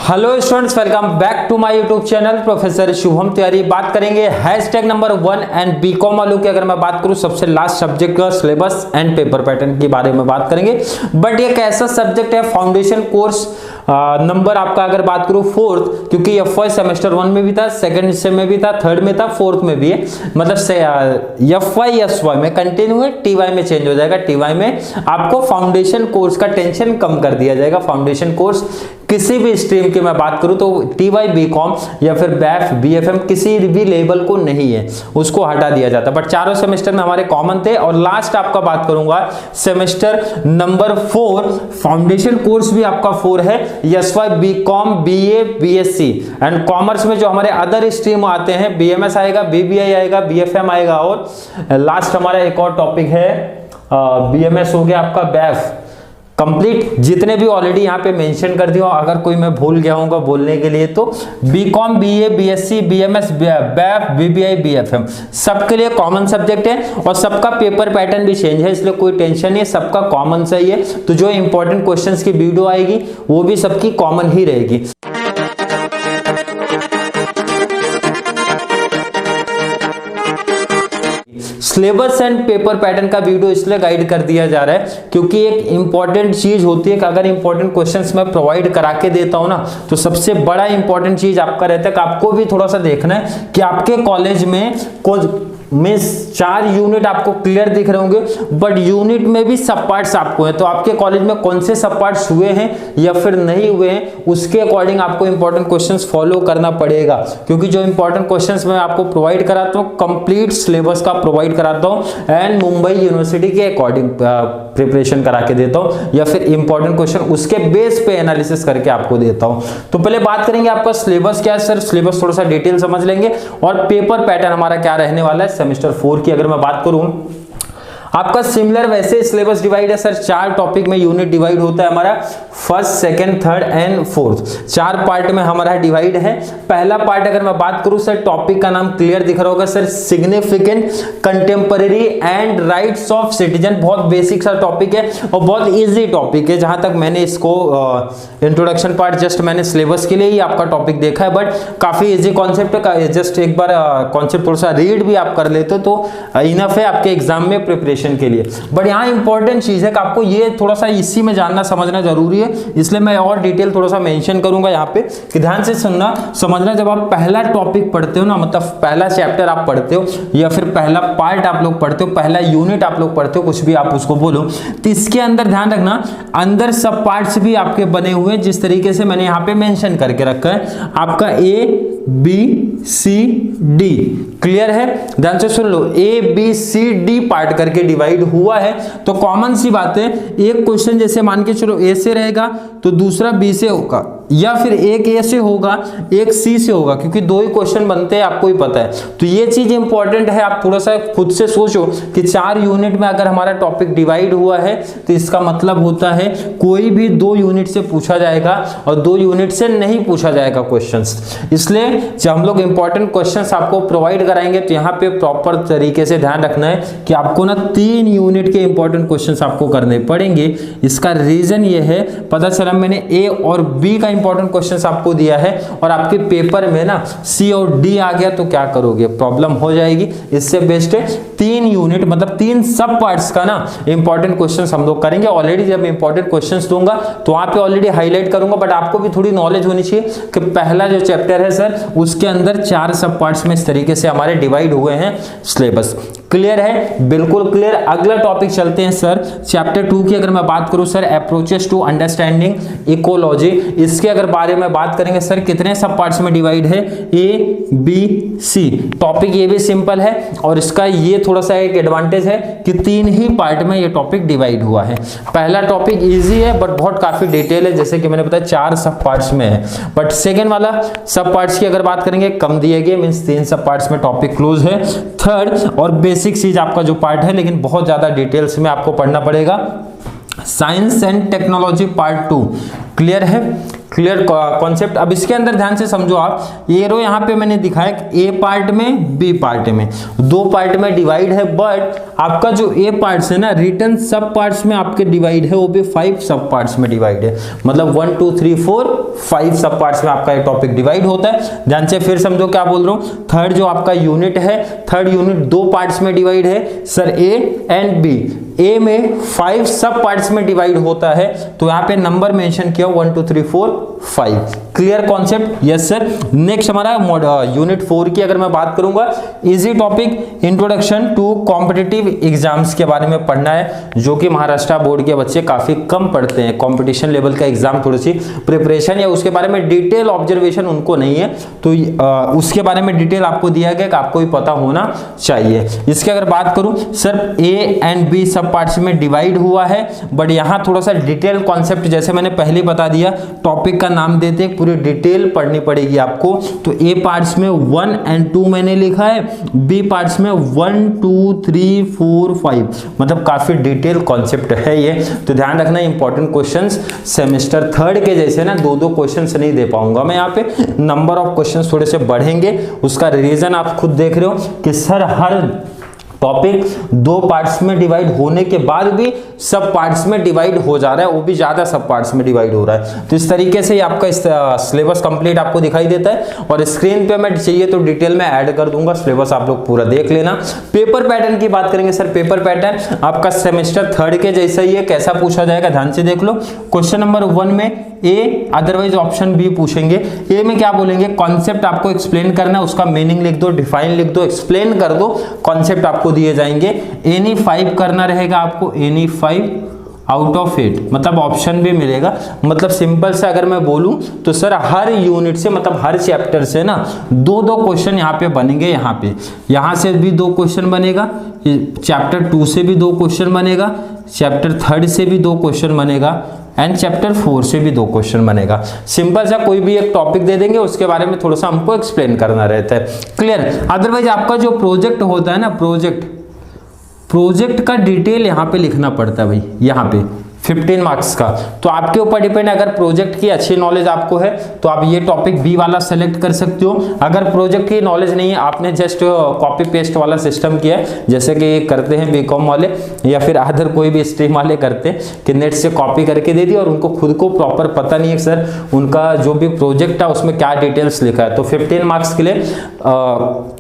Hello students, welcome back to my YouTube channel professor Shubham Tiwari. बात करेंगे hashtag number 1 and BCom वालों की। अगर मैं बात करूं सबसे लास्ट सब्जेक्ट का सिलेबस एंड पेपर पैटर्न के बारे में बात करेंगे। बट ये कैसा सब्जेक्ट है, फाउंडेशन कोर्स नंबर आपका अगर बात करूं 4th, क्योंकि एफ सेमेस्टर 1 में भी था, सेकंड सेम में भी था, थर्ड में था, फोर्थ में भी है। मतलब एफ वाई में कंटिन्यू है, टी वाई में चेंज हो जाएगा। टी वाई में आपको फाउंडेशन कोर्स का टेंशन कम कर दिया जाएगा। फाउंडेशन कोर्स किसी भी स्ट्रीम की मैं बात करूं तो टी वाई बीकॉम या फिर बैफ बीएफएम किसी भी लेवल को नहीं है, उसको हटा दिया जाता। बट चारों सेमेस्टर में हमारे कॉमन थे। और लास्ट आपका बात करूंगा सेमेस्टर नंबर 4, फाउंडेशन कोर्स भी आपका 4 है। S Y BCom BA BSc and commerce में जो हमारे अदर स्ट्रीम आते हैं, बीएमएस आएगा, बीबीआई आएगा, बीएफएम आएगा, और लास्ट हमारा एक और टॉपिक है बीएमएस हो गया आपका बैफ। कंप्लीट जितने भी ऑलरेडी यहाँ पे मेंशन कर दिया, अगर कोई मैं भूल गया हूँ बोलने के लिए तो BCom BA BSc BMS BAF BBI BFM सबके लिए कॉमन सब्जेक्ट है। और सबका पेपर पैटर्न भी चेंज है, इसलिए कोई टेंशन नहीं है, सबका कॉमन सही है। तो जो इंपॉर्टेंट क्वेश्चंस की वीडियो आएगी वो भी सबकी कॉमन ही रहेगी। सिलेबस एंड पेपर पैटर्न का वीडियो इसलिए गाइड कर दिया जा रहा है क्योंकि एक इंपॉर्टेंट चीज होती है कि अगर इंपॉर्टेंट क्वेश्चंस मैं प्रोवाइड करा के देता हूं ना, तो सबसे बड़ा इंपॉर्टेंट चीज आपका रहता है कि आपको भी थोड़ा सा देखना है कि आपके कॉलेज में 4 यूनिट आपको क्लियर दिख रहे होंगे, बट यूनिट में भी सब पार्ट्स आपको है। तो आपके कॉलेज में कौन से सब पार्ट्स हुए हैं या फिर नहीं हुए हैं, उसके अकॉर्डिंग आपको इंपॉर्टेंट क्वेश्चंस फॉलो करना पड़ेगा। क्योंकि जो इंपॉर्टेंट क्वेश्चंस मैं आपको प्रोवाइड कराता हूँ, कंप्लीट सिलेबस का प्रोवाइड कराता हूँ एंड मुंबई यूनिवर्सिटी के अकॉर्डिंग प्रिपरेशन करा के देता हूँ, या फिर इंपॉर्टेंट क्वेश्चन उसके बेस पे एनालिसिस करके आपको देता हूँ। तो पहले बात करेंगे आपका सिलेबस क्या है सर, सिलेबस थोड़ा सा डिटेल समझ लेंगे, और पेपर पैटर्न हमारा क्या रहने वाला है सेमेस्टर 4 की। अगर मैं बात करूं आपका सिमिलर वैसे सिलेबस डिवाइड है सर, 4 टॉपिक में यूनिट डिवाइड होता है हमारा, first second third and fourth, 4 part में हमारा डिवाइड है। पहला पार्ट अगर मैं बात करूं सर, टॉपिक का नाम क्लियर दिख रहा होगा sir, significant contemporary and rights of citizen. बहुत बेसिक सा टॉपिक है और बहुत इजी टॉपिक है। जहां तक मैंने इसको इंट्रोडक्शन पार्ट जस्ट मैंने सिलेबस के लिए ही आपका टॉपिक देखा है, बट काफी इजी कॉन्सेप्ट है। जस्ट एक बार कॉन्सेप्ट थोड़ा सा रीड भी आप कर लेते तो इनफ है आपके एग्जाम में प्रिपरेशन के लिए। बट यहाँ इंपॉर्टेंट चीज है कि आपको ये थोड़ा सा इसी में जानना समझना जरूरी है, इसलिए मैं और डिटेल थोड़ा सा मेंशन करूंगा यहाँ पे कि ध्यान से सुनना समझना। जब आप पहला टॉपिक पढ़ते हो ना, मतलब पहला चैप्टर आप पढ़ते हो या फिर पहला पार्ट आप लोग पढ़ते हो, पहला यूनिट आप लोग पढ़ते हो, कुछ भी आप उसको बोलो, तो इसके अंदर ध्यान रखना अंदर सब पार्ट्स भी आपके बने हुए हैं, जिस तरीके से मैंने यहाँ पे मेंशन करके रखा है। आपका A B C D clear है, ध्यान से सुन लो, A B C D part करके डिवाइड हुआ है। तो कॉमन सी बात है, एक क्वेश्चन जैसे मान के चलो ए से रहेगा तो दूसरा बी से होगा, या फिर एक ए से होगा एक सी से होगा, क्योंकि 2 ही क्वेश्चन बनते हैं, आपको ही पता है। तो ये चीज इंपॉर्टेंट है, आप थोड़ा सा खुद से सोचो कि 4 यूनिट में अगर हमारा टॉपिक डिवाइड हुआ है तो इसका मतलब होता है कोई भी 2 यूनिट से पूछा जाएगा और 2 यूनिट से नहीं पूछा जाएगा क्वेश्चंस। इसलिए जब हम लोग इंपॉर्टेंट क्वेश्चंस आपको प्रोवाइड कराएंगे तो यहाँ पे प्रॉपर तरीके से ध्यान रखना है कि आपको ना 3 यूनिट के इंपॉर्टेंट क्वेश्चंस आपको करने पड़ेंगे। इसका रीजन ये है, पता चला मैंने ए और बी का इंपॉर्टेंट क्वेश्चंस आपको दिया है और आपके पेपर में ना सी और डी आ गया तो क्या करोगे, प्रॉब्लम हो जाएगी। इससे बेस्ट है 3 यूनिट मतलब 3 सब पार्ट्स का ना इंपॉर्टेंट क्वेश्चंस हम लोग करेंगे। ऑलरेडी जब इंपॉर्टेंट क्वेश्चंस दूंगा तो वहां पे ऑलरेडी हाईलाइट करूंगा, बट आपको भी थोड़ी नॉलेज होनी चाहिए कि पहला जो चैप्टर है सर उसके अंदर 4 सब पार्ट्स में इस तरीके से हमारे डिवाइड हुए हैं सिलेबस। क्लियर है, बिल्कुल क्लियर। अगला टॉपिक चलते हैं सर चैप्टर 2 की। अगर मैं बात करूं sir approaches to understanding ecology, इसके अगर बारे में बात करेंगे सर कितने सब पार्ट्स में डिवाइड है, ए बी सी। टॉपिक ये भी सिंपल है और इसका ये थोड़ा सा एक एडवांटेज है कि 3 ही पार्ट में ये टॉपिक डिवाइड हुआ है। पहला टॉपिक इजी है बट बहुत काफी डिटेल है, जैसे कि मैंने बताया 4 सब पार्ट्स में है। बट सेकेंड वाला सब पार्ट्स की अगर बात करेंगे कम दिए गए, मीन्स 3 सब पार्ट्स में टॉपिक क्लोज है। थर्ड और बेसिक चीज आपका जो पार्ट है, लेकिन बहुत ज्यादा डिटेल्स में आपको पढ़ना पड़ेगा, science and technology part 2। Clear है, क्लियर कॉन्सेप्ट। अब इसके अंदर ध्यान से समझो आप, ये रो यहाँ पे मैंने दिखाया ए पार्ट में बी पार्ट में, दो पार्ट में डिवाइड है, बट आपका जो ए पार्ट्स है ना रिटर्न सब पार्ट्स में आपके डिवाइड है, वो भी 5 सब पार्ट्स में डिवाइड है, मतलब 1 2 3 4 5 सब पार्ट्स में आपका ये टॉपिक डिवाइड होता है। ध्यान से फिर समझो क्या बोल रहा हूँ। थर्ड जो आपका यूनिट है, थर्ड यूनिट दो पार्ट्स में डिवाइड है सर, ए एंड बी। ए में 5 सब पार्ट्स में डिवाइड होता है, तो यहाँ पे नंबर मेंशन किया 1 2 3 4 5। Clear concept? Yes sir. Next हमारा यूनिट 4 की अगर मैं बात करूंगा, easy topic introduction to competitive exams के बारे में पढ़ना है, जो कि महाराष्ट्र बोर्ड के बच्चे काफी कम पढ़ते हैं। कंपटीशन लेवल का एग्जाम थोड़ी सी प्रिपरेशन या उसके बारे में डिटेल ऑब्जर्वेशन उनको नहीं है, तो उसके बारे में डिटेल आपको दिया गया कि आपको भी पता होना चाहिए। इसकी अगर बात करूं सर, ए एंड बी सब पार्ट्स में डिवाइड हुआ है, बट यहाँ थोड़ा सा डिटेल कॉन्सेप्ट, जैसे मैंने पहले बता दिया, टॉपिक का नाम देते हैं, पूरी डिटेल पढ़नी पड़ेगी आपको। तो ए पार्ट्स में 1 एंड 2 मैंने लिखा है, बी पार्ट्स में 1 2 3 4 5, मतलब काफी डिटेल कॉन्सेप्ट है ये। तो ध्यान रखना इंपॉर्टेंट क्वेश्चंस सेमेस्टर थर्ड के जैसे ना दो क्वेश्चंस नहीं दे पाऊंगा मैं यहाँ पे, नंबर ऑफ क्वेश्चंस थोड़े से बढ़ेंगे। उसका रीजन आप खुद देख रहे हो कि सर हर टॉपिक दो पार्ट्स में डिवाइड होने के बाद भी सब पार्ट्स में डिवाइड हो जा रहा है, वो भी ज्यादा सब पार्ट्स में डिवाइड हो रहा है। तो इस तरीके से आपका सिलेबस कंप्लीट आपको दिखाई देता है, और स्क्रीन पे मैं चाहिए तो डिटेल में ऐड कर दूंगा, सिलेबस आप लोग पूरा देख लेना। पेपर पैटर्न की बात करेंगे सर, पेपर पैटर्न आपका सेमेस्टर थर्ड के जैसा ही है। कैसा पूछा जाएगा ध्यान से देख लो। क्वेश्चन नंबर 1 में ए, अदरवाइज ऑप्शन बी पूछेंगे। ए में क्या बोलेंगे, कॉन्सेप्ट आपको एक्सप्लेन करना है, उसका मीनिंग लिख दो, डिफाइन लिख दो, एक्सप्लेन कर दो, कॉन्सेप्ट आपको दिए जाएंगे। एनी 5 करना रहेगा आपको, एनी 5 आउट ऑफ 8, मतलब ऑप्शन भी मिलेगा। मतलब सिंपल से अगर मैं बोलूं तो सर हर यूनिट से, मतलब हर चैप्टर से ना दो क्वेश्चन यहाँ पे बनेंगे। यहाँ से भी 2 क्वेश्चन बनेगा, चैप्टर 2 से भी 2 क्वेश्चन बनेगा, चैप्टर 3 से भी 2 क्वेश्चन बनेगा, एंड चैप्टर 4 से भी 2 क्वेश्चन बनेगा। सिंपल सा कोई भी एक टॉपिक दे देंगे, उसके बारे में थोड़ा सा हमको एक्सप्लेन करना रहता है। क्लियर? अदरवाइज आपका जो प्रोजेक्ट होता है ना, प्रोजेक्ट का डिटेल यहाँ पे लिखना पड़ता है भाई, यहाँ पे 15 मार्क्स का। तो आपके ऊपर डिपेंड है, अगर प्रोजेक्ट की अच्छी नॉलेज आपको है तो आप ये टॉपिक बी वाला सेलेक्ट कर सकते हो। अगर प्रोजेक्ट की नॉलेज नहीं है, आपने जस्ट कॉपी पेस्ट वाला सिस्टम किया है, जैसे कि करते हैं बीकॉम वाले या फिर अदर कोई भी स्ट्रीम वाले करते हैं कि नेट से कॉपी करके दे दी और उनको खुद को प्रॉपर पता नहीं है सर उनका जो भी प्रोजेक्ट है उसमें क्या डिटेल्स लिखा है। तो 15 मार्क्स के लिए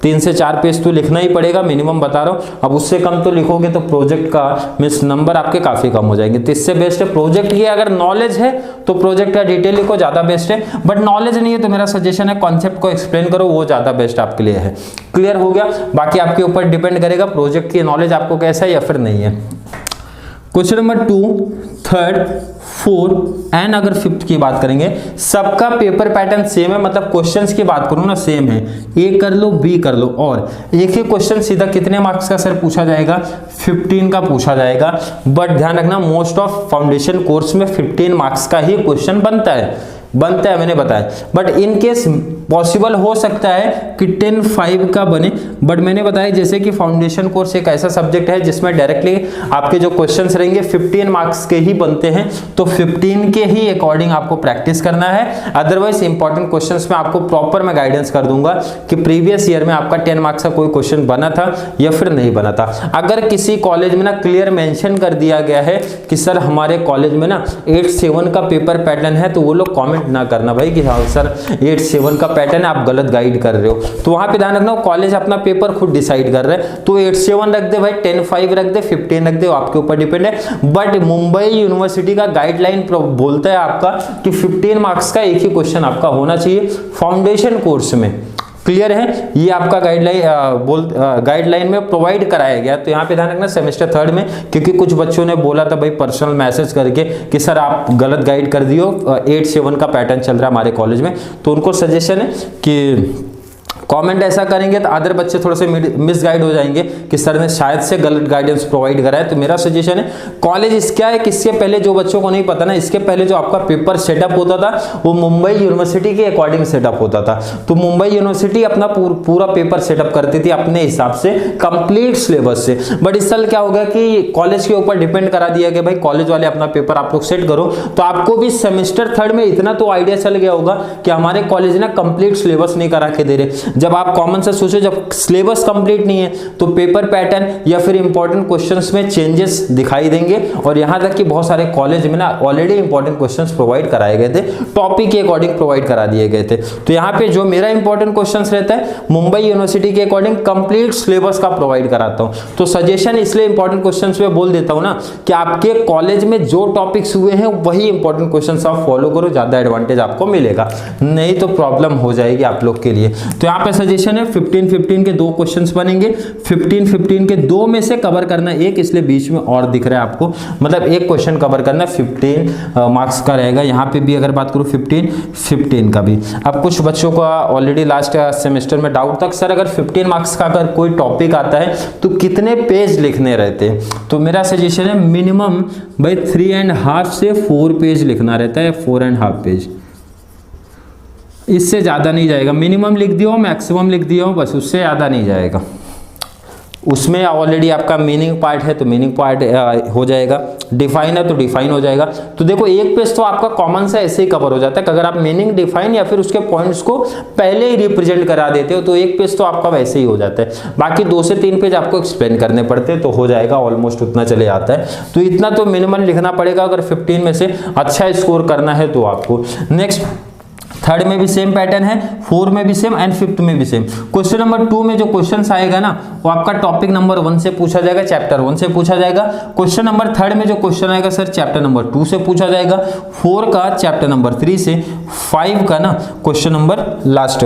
3 से 4 पेज तो लिखना ही पड़ेगा मिनिमम, बता रहा हूँ। अब उससे कम तो लिखोगे तो प्रोजेक्ट का मीन्स नंबर आपके काफी कम हो जाएंगे। तो इससे बेस्ट है प्रोजेक्ट की अगर नॉलेज है तो प्रोजेक्ट का डिटेल लिखो, ज्यादा बेस्ट है। बट नॉलेज नहीं है तो मेरा सजेशन है कॉन्सेप्ट को एक्सप्लेन करो, वो ज्यादा बेस्ट आपके लिए है। क्लियर हो गया? बाकी आपके ऊपर डिपेंड करेगा प्रोजेक्ट की नॉलेज आपको कैसा है या फिर नहीं है। क्वेश्चन नंबर 2, 3, 4 एंड अगर 5th की बात करेंगे, सबका पेपर पैटर्न सेम है, मतलब क्वेश्चंस की बात करूं ना सेम है, ए कर लो बी कर लो, और एक ही क्वेश्चन सीधा कितने मार्क्स का सर पूछा जाएगा, 15 का पूछा जाएगा। बट ध्यान रखना मोस्ट ऑफ फाउंडेशन कोर्स में 15 मार्क्स का ही क्वेश्चन बनता है मैंने बताया। बट इन केस पॉसिबल हो सकता है कि 10-5 का बने, बट मैंने बताया जैसे कि फाउंडेशन कोर्स एक ऐसा सब्जेक्ट है जिसमें डायरेक्टली आपके जो क्वेश्चंस रहेंगे 15 मार्क्स के ही बनते हैं, तो 15 के ही अकॉर्डिंग आपको प्रैक्टिस करना है। अदरवाइज इंपॉर्टेंट क्वेश्चंस में आपको प्रॉपर मैं गाइडेंस कर दूंगा कि प्रीवियस ईयर में आपका 10 मार्क्स का कोई क्वेश्चन बना था या फिर नहीं बना था। अगर किसी कॉलेज में ना क्लियर मेंशन कर दिया गया है कि सर हमारे कॉलेज में ना 8-7 का पेपर पैटर्न है, तो वो लोग कॉमेंट ना करना भाई कि हाँ सर 8-7 का पैटर्न है, आप गलत गाइड कर रहे हो। तो वहां पे ध्यान रखना कॉलेज अपना पेपर खुद डिसाइड कर रहे हैं, तो 8-7 रख दे भाई, 10-5 रख दे, 15 रख दे, आपके ऊपर डिपेंड है। बट मुंबई यूनिवर्सिटी का गाइडलाइन बोलता है आपका कि 15 मार्क्स का एक ही क्वेश्चन आपका होना चाहिए फाउंडेशन कोर्स में। क्लियर है? ये आपका गाइडलाइन में प्रोवाइड कराया गया। तो यहाँ पे ध्यान रखना सेमेस्टर 3 में, क्योंकि कुछ बच्चों ने बोला था भाई पर्सनल मैसेज करके कि सर आप गलत गाइड कर दियो, 8-7 का पैटर्न चल रहा है हमारे कॉलेज में, तो उनको सजेशन है कि कमेंट ऐसा करेंगे तो अदर बच्चे थोड़े से मिसगाइड हो जाएंगे कि सर ने शायद से गलत गाइडेंस प्रोवाइड करा है। तो मेरा सजेशन है, कॉलेज क्या है कि इसके पहले जो बच्चों को नहीं पता ना, इसके पहले जो आपका पेपर सेटअप होता था वो मुंबई यूनिवर्सिटी के अकॉर्डिंग सेटअप होता था। तो मुंबई यूनिवर्सिटी अपना पूरा पेपर सेटअप करती थी अपने हिसाब से, कंप्लीट सिलेबस से। बट इस साल क्या होगा कि कॉलेज के ऊपर डिपेंड करा दिया कि भाई कॉलेज वाले अपना पेपर आप लोग सेट करो। तो आपको भी सेमेस्टर थर्ड में इतना तो आइडिया चल गया होगा कि हमारे कॉलेज ना कंप्लीट सिलेबस नहीं करा के दे रहे। जब आप कॉमन से सोचो, जब सिलेबस कंप्लीट नहीं है तो पेपर पैटर्न या फिर इंपॉर्टेंट क्वेश्चंस में चेंजेस दिखाई देंगे। और यहां तक कि बहुत सारे कॉलेज में ना ऑलरेडी इंपॉर्टेंट क्वेश्चंस प्रोवाइड कराए गए थे, टॉपिक के अकॉर्डिंग प्रोवाइड करा दिए गए थे। तो यहाँ पे जो मेरा इंपॉर्टेंट क्वेश्चंस रहता है मुंबई यूनिवर्सिटी के अकॉर्डिंग कंप्लीट सिलेबस का प्रोवाइड कराता हूँ। तो सजेशन इसलिए इंपॉर्टेंट क्वेश्चंस में बोल देता हूँ ना कि आपके कॉलेज में जो टॉपिक्स हुए हैं वही इंपॉर्टेंट क्वेश्चंस आप फॉलो करो, ज्यादा एडवांटेज आपको मिलेगा, नहीं तो प्रॉब्लम हो जाएगी आप लोग के लिए। तो यहाँ पे सजेशन है 15-15 के 2 क्वेश्चंस बनेंगे, 15-15 के 2 में से कवर करना एक, इसलिए बीच में और दिख रहा है आपको, मतलब एक क्वेश्चन कवर करना 15 मार्क्स का रहेगा। यहाँ पे भी अगर बात करूँ 15 का भी। अब कुछ बच्चों का ऑलरेडी लास्ट सेमेस्टर में डाउट था सर अगर 15 मार्क्स का अगर कोई टॉपिक आता है तो कितने पेज लिखने रहते हैं। तो मेरा सजेशन है मिनिमम भाई 3.5 से 4 पेज लिखना रहता है, 4.5 पेज, इससे ज़्यादा नहीं जाएगा। मिनिमम लिख दिया हो, मैक्सिमम लिख दिया हो, बस उससे ज़्यादा नहीं जाएगा। उसमें ऑलरेडी आपका मीनिंग पार्ट है तो मीनिंग पार्ट हो जाएगा, डिफाइन है तो डिफाइन हो जाएगा। तो देखो एक पेज तो आपका कॉमन सा ऐसे ही कवर हो जाता है, अगर आप मीनिंग, डिफाइन या फिर उसके पॉइंट्स को पहले ही रिप्रेजेंट करा देते हो तो एक पेज तो आपका वैसे ही हो जाता है। बाकी 2 से 3 पेज आपको एक्सप्लेन करने पड़ते हैं तो हो जाएगा, ऑलमोस्ट उतना चले आता है। तो इतना तो मिनिमम लिखना पड़ेगा अगर 15 में से अच्छा स्कोर करना है तो आपको। नेक्स्ट थर्ड में भी सेम पैटर्न है, 4 में भी सेम एंड 5th में भी सेम। क्वेश्चन नंबर 2 में जो क्वेश्चंस आएगा ना वो आपका टॉपिक नंबर 1 से पूछा जाएगा, चैप्टर 1 से पूछा जाएगा। क्वेश्चन नंबर 3 में जो क्वेश्चन आएगा सर चैप्टर नंबर 2 से पूछा जाएगा, 4 का चैप्टर नंबर 3 से, 5 का ना question number last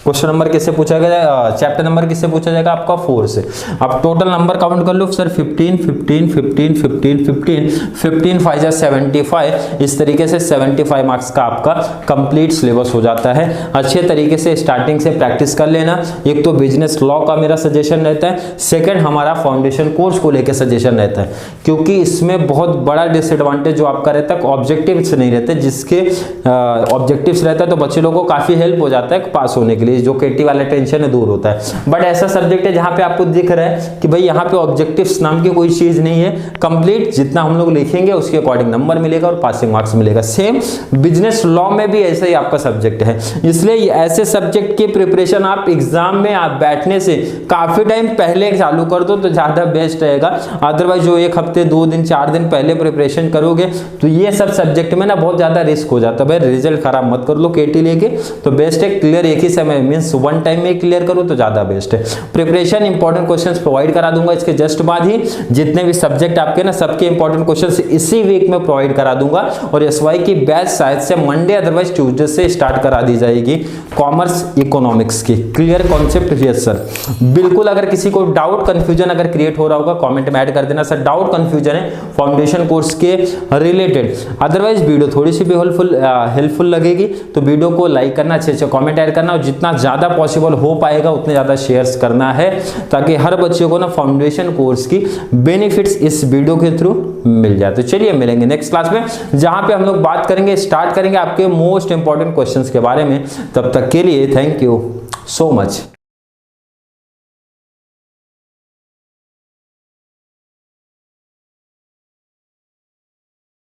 question number किससे पूछा गया, चैप्टर नंबर किससे पूछा जाएगा आपका 4 से। अब टोटल नंबर काउंट कर लो सर 15 15 15 15 15 15 5 75, इस तरीके से 75 मार्क्स का आपका कंप्लीट सिलेबस हो जाता है। अच्छे तरीके से स्टार्टिंग से प्रैक्टिस कर लेना। एक तो बिजनेस लॉ का मेरा सजेशन रहता है, सेकंड हमारा फाउंडेशन कोर्स को लेकर सजेशन रहता है, क्योंकि इसमें बहुत बड़ा डिसएडवांटेज जो आपका रहता है ऑब्जेक्टिव्स नहीं रहते, जिसके ऑब्जेक्टिव्स रहता है तो बच्चे लोगों को काफी हेल्प हो जाता है पास होने के लिए, जो केटी वाला टेंशन है दूर होता है। बट ऐसा सब्जेक्ट है जहां पे आपको दिख रहा है कि भाई यहाँ पे ऑब्जेक्टिव्स नाम की कोई चीज नहीं है, कंप्लीट जितना हम लोग लिखेंगे उसके अकॉर्डिंग नंबर मिलेगा और पासिंग मार्क्स मिलेगा। सेम बिजनेस लॉ में भी ऐसा ही आपका सब्जेक्ट है, इसलिए ऐसे सब्जेक्ट की प्रिपरेशन आप एग्जाम में आप बैठने से काफी टाइम पहले चालू कर दो तो ज्यादा बेस्ट रहेगा। अदरवाइज जो 1 हफ्ते 2 दिन 4 दिन पहले प्रिपरेशन करोगे तो ये सब सब्जेक्ट में ना बहुत ज्यादा रिस्क हो जाता है। भाई रिजल्ट खराब मत कर लो केटी लेके, तो बेस्ट है क्लियर एक ही समय मींस 1 टाइम में क्लियर करो तो ज्यादा बेस्ट है। प्रिपरेशन इंपॉर्टेंट क्वेश्चंस प्रोवाइड करा दूंगा, इसके जस्ट बाद ही जितने भी सब्जेक्ट आपके ना सबके इंपॉर्टेंट क्वेश्चंस इसी वीक में प्रोवाइड करा दूंगा। और एसवाई की बैच शायद से मंडे अदरवाइज ट्यूसडे से स्टार्ट करा दी जाएगी, कॉमर्स इकोनॉमिक्स की। Clear concept? यस सर बिल्कुल। अगर किसी को डाउट कंफ्यूजन अगर क्रिएट हो रहा होगा कमेंट में ऐड कर देना सर, डाउट कंफ्यूजन है फाउंडेशन कोर्स के रिलेटेड। अदरवाइज वीडियो थोड़ी सी भी हेल्पफुल लगेगी तो वीडियो को लाइक करना, अच्छे कमेंट ऐड करना और जितना ज्यादा पॉसिबल हो पाएगा उतने ज्यादा शेयर्स करना है, ताकि हर बच्चे को ना फाउंडेशन कोर्स की बेनिफिट्स इस वीडियो के थ्रू मिल जाए। तो चलिए मिलेंगे नेक्स्ट क्लास में, जहां पे हम लोग बात करेंगे, स्टार्ट करेंगे आपके मोस्ट इंपॉर्टेंट क्वेश्चंस के बारे में। तब तक के लिए थैंक यू सो मच।